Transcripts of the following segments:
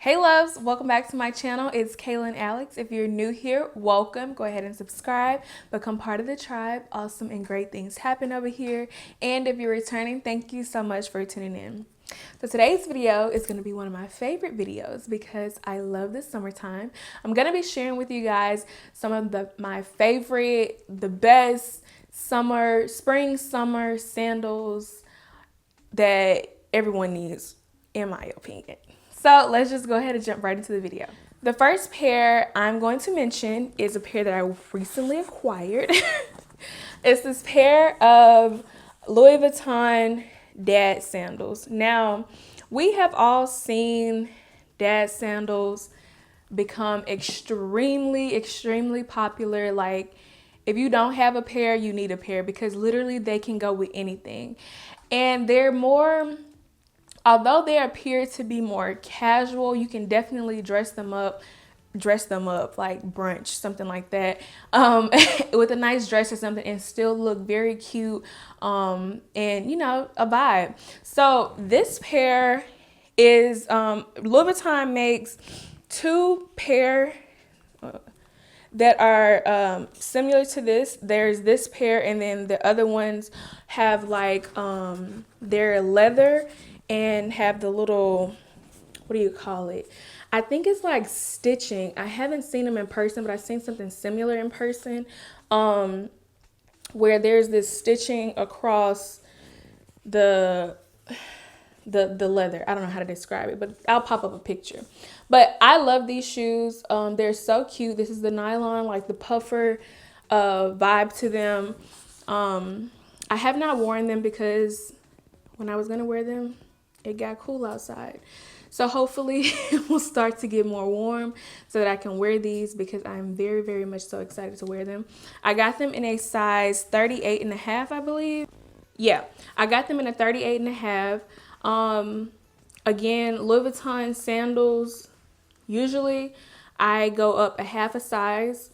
Hey loves, welcome back to my channel. It's Kaylan Alex. If you're new here, welcome. Go ahead and subscribe, become part of the tribe. Awesome and great things happen over here. And if you're returning, thank you so much for tuning in. So today's video is going to be one of my favorite videos because I love the summertime. I'm going to be sharing with you guys some of my favorite, the best spring, summer sandals that everyone needs, in my opinion. So let's just go ahead and jump right into the video. The first pair I'm going to mention is a pair that I recently acquired. It's this pair of Louis Vuitton dad sandals. Now, we have all seen dad sandals become extremely popular. Like, if you don't have a pair, you need a pair because literally they can go with anything. And they're more, although they appear to be more casual, you can definitely dress them up like brunch, something like that, with a nice dress or something, and still look very cute, and a vibe. So this pair is Louis Vuitton makes two pair that are similar to this. There's this pair, and then the other ones have like they're leather and have the little, what do you call it? I think it's like stitching. I haven't seen them in person, but I've seen something similar in person, where there's this stitching across the leather. I don't know how to describe it, but I'll pop up a picture. But I love these shoes. They're so cute. This is the nylon, like the puffer vibe to them. I have not worn them because when I was gonna wear them, it got cool outside. So hopefully it will start to get more warm so that I can wear these because I'm very much so excited to wear them. I got them in a size 38 and a half, I believe. Yeah, I got them in a 38 and a half. Again, Louis Vuitton sandals, usually I go up a half a size,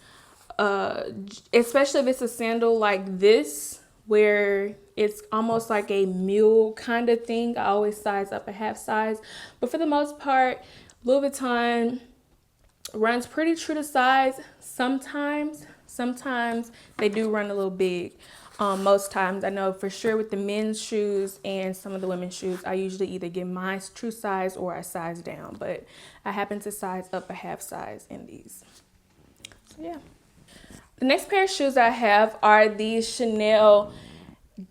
especially if it's a sandal like this, where it's almost like a mule kind of thing. I always size up a half size, but for the most part, Louis Vuitton runs pretty true to size. Sometimes they do run a little big. Most times, I know for sure with the men's shoes and some of the women's shoes, I usually either get my true size or I size down, but I happen to size up a half size in these. So yeah. The next pair of shoes I have are these Chanel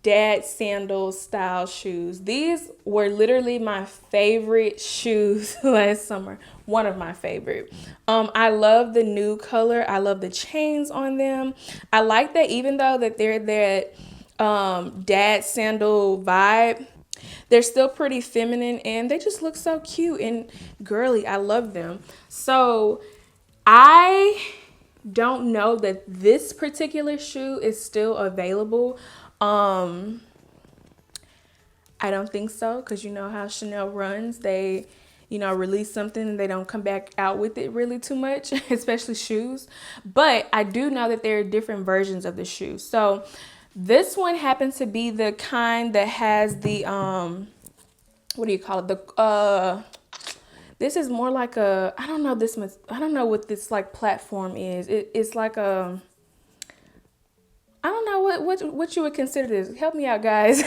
dad sandal style shoes. These were literally my favorite shoes last summer. One of my favorite. I love the nude color. I love the chains on them. I like that even though that they're that dad sandal vibe, they're still pretty feminine and they just look so cute and girly. I love them. So I don't know that this particular shoe is still available. I don't think so, because you know how Chanel runs. They, release something and they don't come back out with it really too much, especially shoes. But I do know that there are different versions of the shoe. So this one happens to be the kind that has the, what do you call it? This is more like a, I don't know what this like platform is. It's like a, I don't know what you would consider this. Help me out, guys.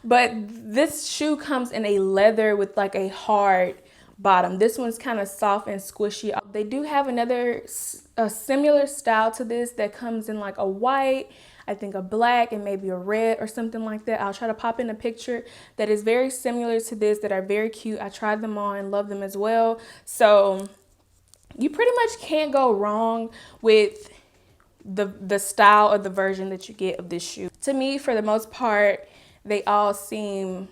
But this shoe comes in a leather with like a hard bottom. This one's kind of soft and squishy. They do have a similar style to this that comes in like a white, I think a black, and maybe a red or something like that. I'll try to pop in a picture that is very similar to this, that are very cute. I tried them on, love them as well. So you pretty much can't go wrong with the style or the version that you get of this shoe. To me, for the most part, they all seem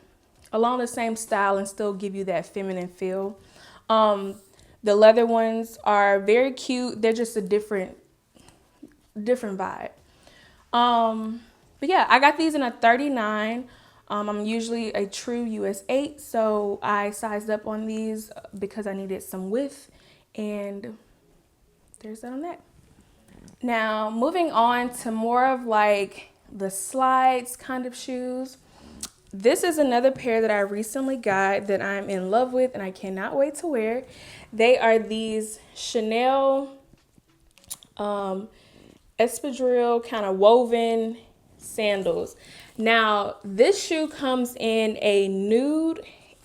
along the same style and still give you that feminine feel. The leather ones are very cute. They're just a different vibe. But yeah, I got these in a 39. I'm usually a true US 8, so I sized up on these because I needed some width, and there's that on that. Now, moving on to more of like the slides kind of shoes. This is another pair that I recently got that I'm in love with and I cannot wait to wear. They are these Chanel espadrille kind of woven sandals. Now, this shoe comes in a nude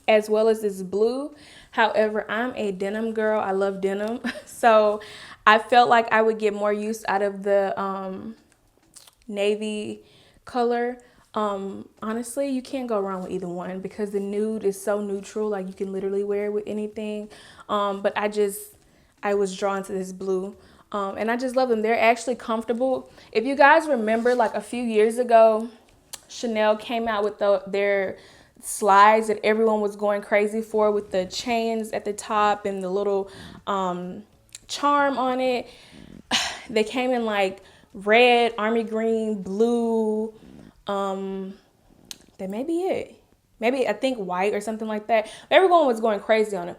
as well as this blue. However, I'm a denim girl. I love denim. So I felt like I would get more use out of the navy color. Honestly, you can't go wrong with either one because the nude is so neutral. Like you can literally wear it with anything. But I was drawn to this blue. And I just love them. They're actually comfortable. If you guys remember, like a few years ago, Chanel came out with their slides that everyone was going crazy for with the chains at the top and the little charm on it. They came in like red, army green, blue. That may be it. Maybe I think white or something like that. Everyone was going crazy on them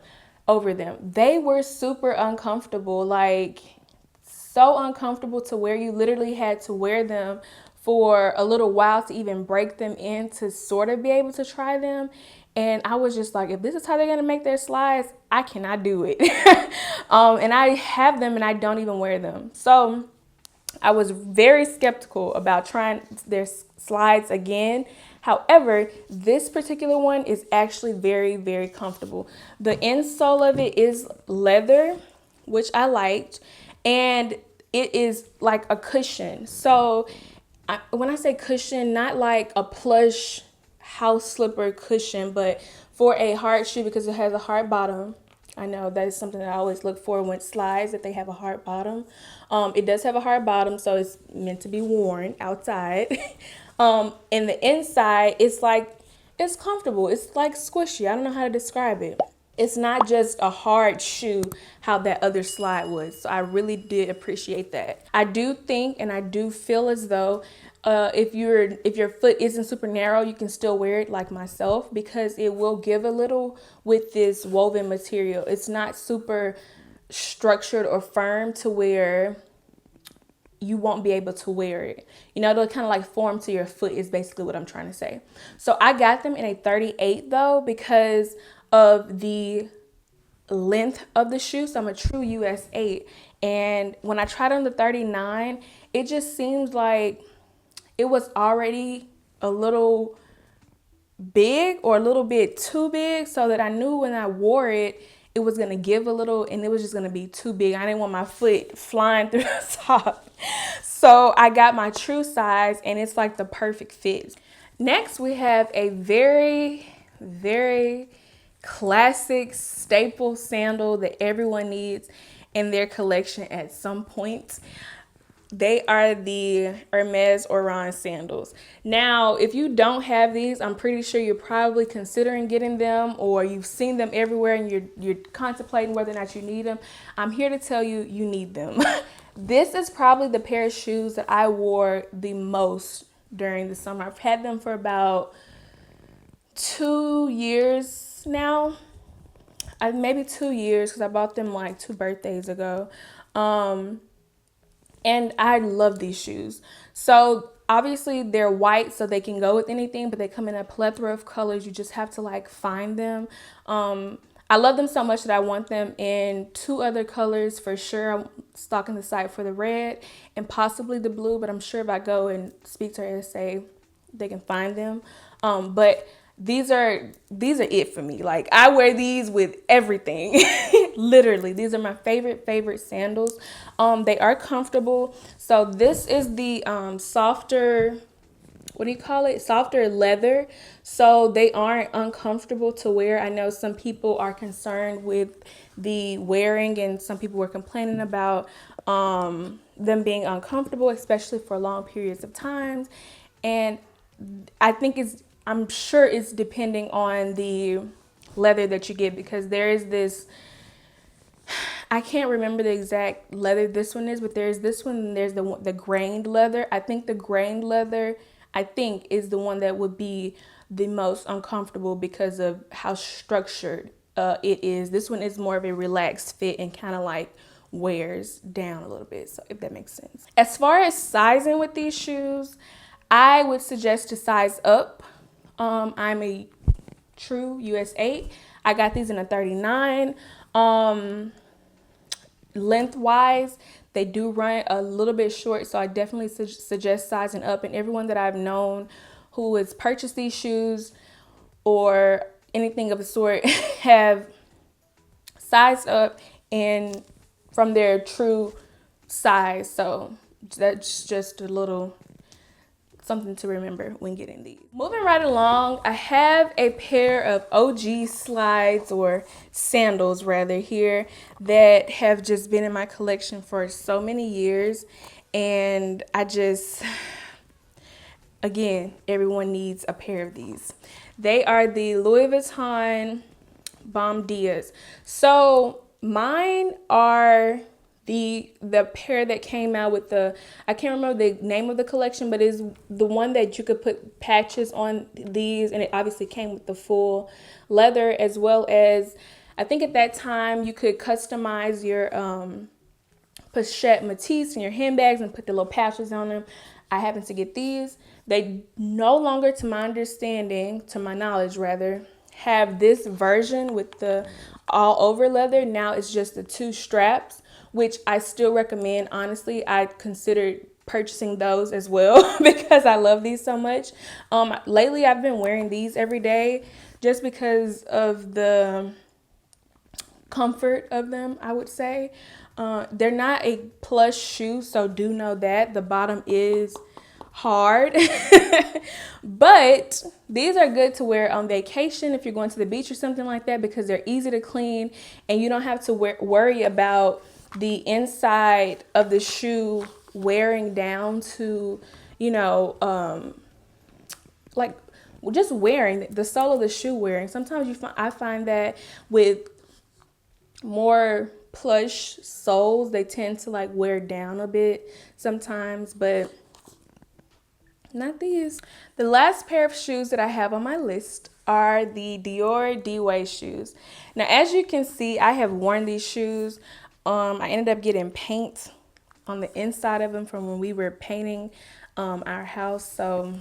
over them. They were super uncomfortable, like so uncomfortable to wear. You literally had to wear them for a little while to even break them in to sort of be able to try them. And I was just like, if this is how they're gonna make their slides, I cannot do it. And I have them and I don't even wear them. So I was very skeptical about trying their slides again. However, this particular one is actually very, very comfortable. The insole of it is leather, which I liked, and it is like a cushion. So when I say cushion, not like a plush house slipper cushion, but for a hard shoe because it has a hard bottom. I know that is something that I always look for when slides, that they have a hard bottom. It does have a hard bottom, so it's meant to be worn outside. And the inside, it's comfortable. It's like squishy. I don't know how to describe it. It's not just a hard shoe how that other slide was. So I really did appreciate that. I do think and I do feel as though if your foot isn't super narrow, you can still wear it like myself because it will give a little with this woven material. It's not super structured or firm to where you won't be able to wear it. You know, they'll kind of like form to your foot is basically what I'm trying to say. So I got them in a 38 though because of the length of the shoe. So I'm a true US 8. And when I tried on the 39, it just seems like it was already a little big or a little bit too big, so that I knew when I wore it, it was going to give a little and it was just going to be too big. I didn't want my foot flying through the top. So I got my true size and it's like the perfect fit. Next, we have a very, very classic staple sandal that everyone needs in their collection at some point. They are the Hermes Oran sandals. Now, if you don't have these, I'm pretty sure you're probably considering getting them or you've seen them everywhere and you're contemplating whether or not you need them. I'm here to tell you, you need them. This is probably the pair of shoes that I wore the most during the summer. I've had them for about 2 years now. Maybe 2 years because I bought them like 2 birthdays ago. And I love these shoes. So obviously they're white so they can go with anything, but they come in a plethora of colors. You just have to like find them. I love them so much that I want them in 2 other colors for sure. I'm stalking the site for the red and possibly the blue, but I'm sure if I go and speak to her SA, they can find them. But these are it for me. Like I wear these with everything. Literally, these are my favorite sandals. They are comfortable. So this is the softer, what do you call it? Softer leather. So they aren't uncomfortable to wear. I know some people are concerned with the wearing and some people were complaining about them being uncomfortable, especially for long periods of time. And I'm sure it's depending on the leather that you get because there is this, I can't remember the exact leather this one is, but there's this one and there's the grained leather. I think the grained leather, is the one that would be the most uncomfortable because of how structured it is. This one is more of a relaxed fit and kind of like wears down a little bit, so if that makes sense. As far as sizing with these shoes, I would suggest to size up I'm a true US 8. I got these in a 39. Lengthwise, they do run a little bit short, so I definitely suggest sizing up. And everyone that I've known who has purchased these shoes or anything of the sort have sized up and from their true size. So that's just a little something to remember when getting these. Moving right along, I have a pair of OG slides, or sandals rather, here that have just been in my collection for so many years. And again, everyone needs a pair of these. They are the Louis Vuitton Bomb Diaz. So mine are the pair that came out with I can't remember the name of the collection, but it's the one that you could put patches on these, and it obviously came with the full leather, as well as, I think at that time you could customize your pochette Matisse in your handbags and put the little patches on them. I happen to get these. They no longer, to my understanding, to my knowledge rather, have this version with the all over leather. Now it's just the 2 straps, which I still recommend. Honestly, I considered purchasing those as well because I love these so much. Lately I've been wearing these every day just because of the comfort of them, I would say. They're not a plush shoe, so do know that the bottom is hard. But these are good to wear on vacation if you're going to the beach or something like that, because they're easy to clean and you don't have to worry about the inside of the shoe wearing down to, like just wearing the sole of the shoe wearing. Sometimes I find that with more plush soles, they tend to like wear down a bit sometimes, but not these. The last pair of shoes that I have on my list are the Dior D-Way shoes. Now, as you can see, I have worn these shoes. I ended up getting paint on the inside of them from when we were painting our house. So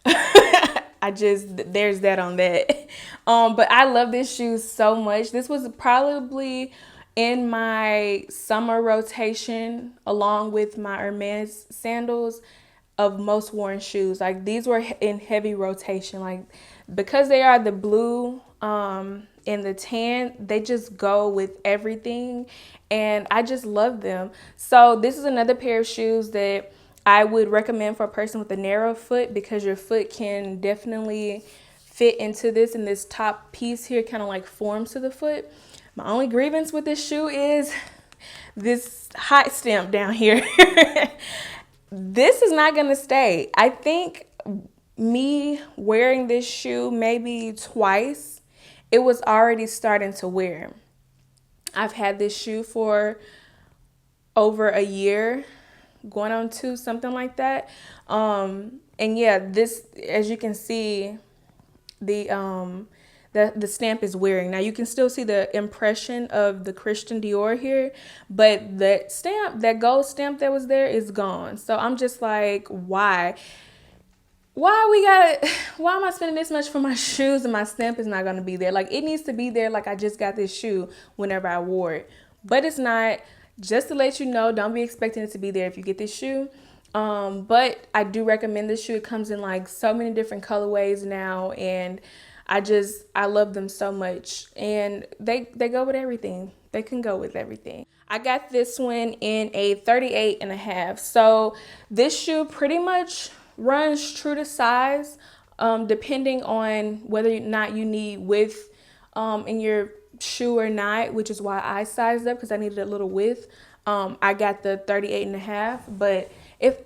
there's that on that. But I love this shoe so much. This was probably in my summer rotation along with my Hermes sandals of most worn shoes. Like, these were in heavy rotation, like, because they are the blue and the tan, they just go with everything, and I just love them. So this is another pair of shoes that I would recommend for a person with a narrow foot, because your foot can definitely fit into this, and this top piece here kind of like forms to the foot. My only grievance with this shoe is this hot stamp down here. This is not going to stay. I think me wearing this shoe maybe twice, it was already starting to wear. I've had this shoe for over a year, going on 2, something like that. And yeah, this, as you can see, the stamp is wearing. Now you can still see the impression of the Christian Dior here, but that stamp, that gold stamp that was there, is gone. So I'm just like, why am I spending this much for my shoes and my stamp is not going to be there? Like, it needs to be there. Like, I just got this shoe whenever I wore it, but it's not. Just to let you know, don't be expecting it to be there if you get this shoe. But I do recommend this shoe. It comes in like so many different colorways now, and I love them so much, and they go with everything. They can go with everything. I got this one in a 38.5. So this shoe pretty much runs true to size, depending on whether or not you need width in your shoe or not, which is why I sized up, because I needed a little width. I got the 38.5, but if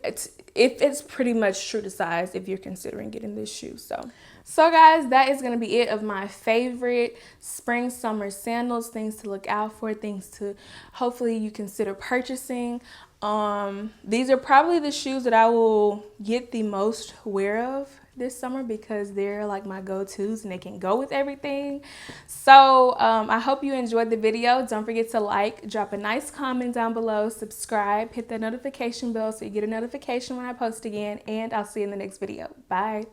it's pretty much true to size if you're considering getting this shoe. So guys, that is going to be it of my favorite spring summer sandals, things to look out for, things to hopefully you consider purchasing. These are probably the shoes that I will get the most wear of this summer, because they're like my go-tos and they can go with everything. So I hope you enjoyed the video. Don't forget to like, drop a nice comment down below, subscribe, hit that notification bell so you get a notification when I post again, and I'll see you in the next video. Bye.